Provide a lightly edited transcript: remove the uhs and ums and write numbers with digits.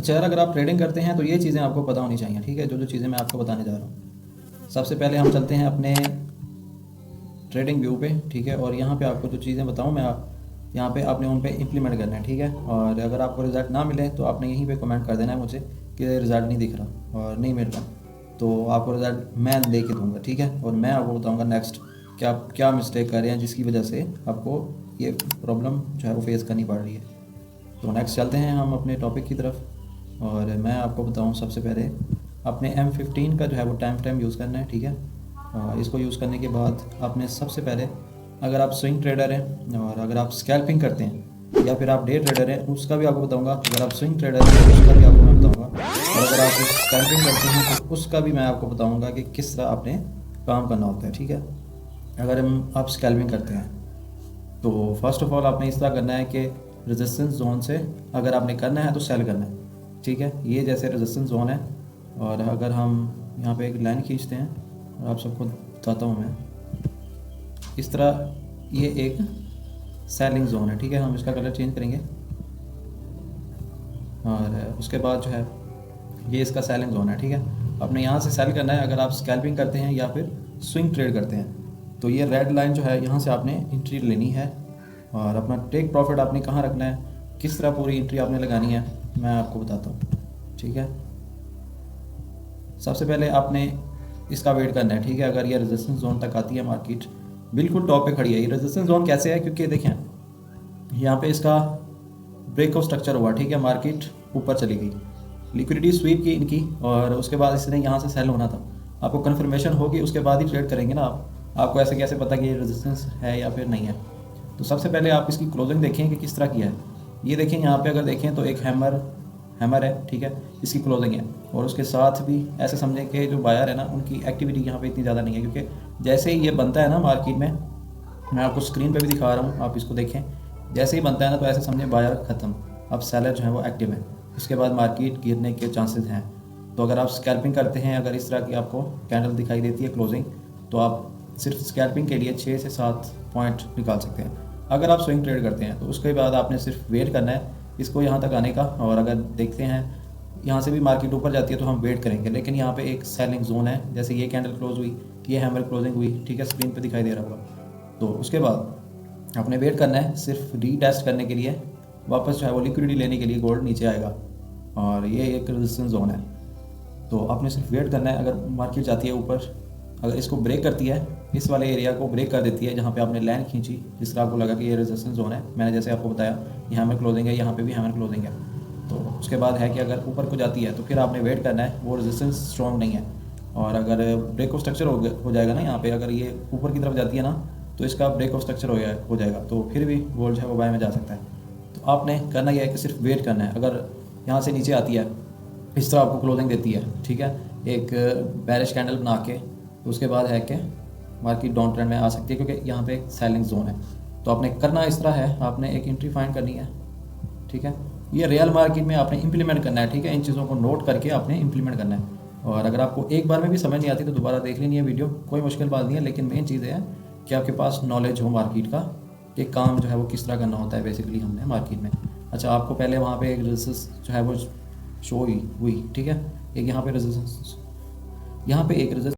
अच्छा यार, अगर आप ट्रेडिंग करते हैं तो ये चीज़ें आपको पता होनी चाहिए, ठीक है। जो जो चीज़ें मैं आपको बताने जा रहा हूँ, सबसे पहले हम चलते हैं अपने ट्रेडिंग व्यू पे, ठीक है। और यहाँ पे आपको जो चीज़ें बताऊँ मैं, यहाँ पे आपने उन पे इम्प्लीमेंट करना है, ठीक है। और अगर आपको रिज़ल्ट ना मिले तो आपने यहीं पे कमेंट कर देना है मुझे कि रिज़ल्ट नहीं दिख रहा और नहीं मिल रहा, तो आपको रिज़ल्ट मैं दे के दूँगा, ठीक है। और मैं आपको बताऊँगा नेक्स्ट कि आप क्या मिस्टेक कर रहे हैं जिसकी वजह से आपको ये प्रॉब्लम जो है वो फेस करनी पड़ रही है। तो नेक्स्ट चलते हैं हम अपने टॉपिक की तरफ। और मैं आपको बताऊं, सबसे पहले अपने M15 का जो है वो टाइम यूज़ करना है, ठीक है। इसको यूज़ करने के बाद आपने सबसे पहले, अगर आप स्विंग ट्रेडर हैं और अगर आप स्कैल्पिंग करते हैं या फिर आप डे ट्रेडर हैं, उसका भी आपको बताऊंगा। अगर आप स्विंग ट्रेडर हैं तो उसका भी आपको मैं बताऊंगा, और अगर आप स्कैल्पिंग करते हैं तो उसका भी मैं आपको बताऊंगा कि किस तरह आपने काम करना होता है, ठीक है। अगर आप स्कैल्पिंग करते हैं तो फर्स्ट ऑफ ऑल आपने इस तरह करना है कि रेजिस्टेंस जोन से अगर आपने करना है तो सेल करना है, ठीक है। ये जैसे रेजिस्टेंस जोन है, और अगर हम यहाँ पे एक लाइन खींचते हैं और आप सबको बताता हूँ मैं, इस तरह ये एक सेलिंग जोन है, ठीक है। हम इसका कलर चेंज करेंगे और उसके बाद जो है ये इसका सेलिंग जोन है, ठीक है। आपने यहाँ से सेल करना है अगर आप स्कैल्पिंग करते हैं या फिर स्विंग ट्रेड करते हैं। तो ये रेड लाइन जो है यहाँ से आपने एंट्री लेनी है, और अपना टेक प्रॉफिट आपने कहाँ रखना है, किस तरह पूरी एंट्री आपने लगानी है, मैं आपको बताता हूँ, ठीक है। सबसे पहले आपने इसका वेट करना है, ठीक है। अगर ये रेजिस्टेंस जोन तक आती है, मार्केट बिल्कुल टॉप पे खड़ी है। ये रेजिस्टेंस जोन कैसे है, क्योंकि देखें यहाँ पे इसका ब्रेकआउट स्ट्रक्चर हुआ, ठीक है। मार्केट ऊपर चली गई, लिक्विडिटी स्वीप की इनकी, और उसके बाद इसने यहाँ से सेल होना था। आपको कन्फर्मेशन होगी उसके बाद ही ट्रेड करेंगे ना आप। आपको ऐसे कैसे पता कि ये रेजिस्टेंस है या फिर नहीं है। तो सबसे पहले आप इसकी क्लोजिंग देखें कि किस तरह की है। ये देखें यहाँ पे अगर देखें तो एक हैमर है, ठीक है। इसकी क्लोजिंग है, और उसके साथ भी ऐसे समझें कि जो बायर है ना, उनकी एक्टिविटी यहाँ पे इतनी ज़्यादा नहीं है, क्योंकि जैसे ही ये बनता है ना मार्केट में, मैं आपको स्क्रीन पे भी दिखा रहा हूँ, आप इसको देखें। जैसे ही बनता है ना तो ऐसे समझें बायर ख़त्म, अब सेलर जो है वो एक्टिव है। उसके बाद मार्केट गिरने के चांसेस हैं। तो अगर आप स्कैल्पिंग करते हैं, अगर इस तरह की आपको कैंडल दिखाई देती है क्लोजिंग, तो आप सिर्फ स्कैल्पिंग के लिए 6 से 7 पॉइंट निकाल सकते हैं। अगर आप स्विंग ट्रेड करते हैं तो उसके बाद आपने सिर्फ वेट करना है इसको यहाँ तक आने का। और अगर देखते हैं यहाँ से भी मार्केट ऊपर जाती है तो हम वेट करेंगे, लेकिन यहाँ पे एक सेलिंग जोन है। जैसे ये कैंडल क्लोज हुई, ये हैमर क्लोजिंग हुई, ठीक है, स्क्रीन पे दिखाई दे रहा होगा। तो उसके बाद आपने वेट करना है सिर्फ रीटेस्ट करने के लिए, वापस जो है वो लिक्विडिटी लेने के लिए गोल्ड नीचे आएगा, और ये एक रेजिस्टेंस जोन है। तो आपने सिर्फ वेट करना है। अगर मार्केट जाती है ऊपर, अगर इसको ब्रेक करती है, इस वाले एरिया को ब्रेक कर देती है जहाँ पे आपने लाइन खींची, जिस तरह आपको लगा कि ये रेजिस्टेंस जोन है, मैंने जैसे आपको बताया यहाँ में क्लोजिंग है, यहाँ पे भी हैमर क्लोजिंग है। तो उसके बाद है कि अगर ऊपर को जाती है तो फिर आपने वेट करना है, वो रेजिस्टेंस स्ट्रॉन्ग नहीं है। और अगर ब्रेक ऑफ स्ट्रक्चर हो जाएगा ना यहाँ पे, अगर ये ऊपर की तरफ जाती है ना, तो इसका ब्रेक ऑफ स्ट्रक्चर हो जाएगा, तो फिर भी गोल्ड जो है वो बाय में जा सकता है। तो आपने करना यह है कि सिर्फ वेट करना है। अगर यहाँ से नीचे आती है, इस तरह आपको क्लोजिंग देती है, ठीक है, एक बेरिश कैंडल बना के, तो उसके बाद है कि मार्केट डाउन ट्रेंड में आ सकती है, क्योंकि यहाँ पे एक सेलिंग जोन है। तो आपने करना इस तरह है, आपने एक एंट्री फाइंड करनी है, ठीक है। ये रियल मार्केट में आपने इंप्लीमेंट करना है, ठीक है। इन चीज़ों को नोट करके आपने इंप्लीमेंट करना है। और अगर आपको एक बार में भी समझ नहीं आती तो दोबारा देख लेनी है वीडियो, कोई मुश्किल बात नहीं है। लेकिन मेन चीज़ है कि आपके पास नॉलेज हो मार्केट का, कि काम जो है वो किस तरह करना होता है बेसिकली हमने मार्केट में। अच्छा, आपको पहले वहाँ पे एक रेजिस्टेंस जो है वो शो हुई, ठीक है। एक यहाँ पे रेजिस्टेंस, यहाँ पे एक रेजिस्टेंस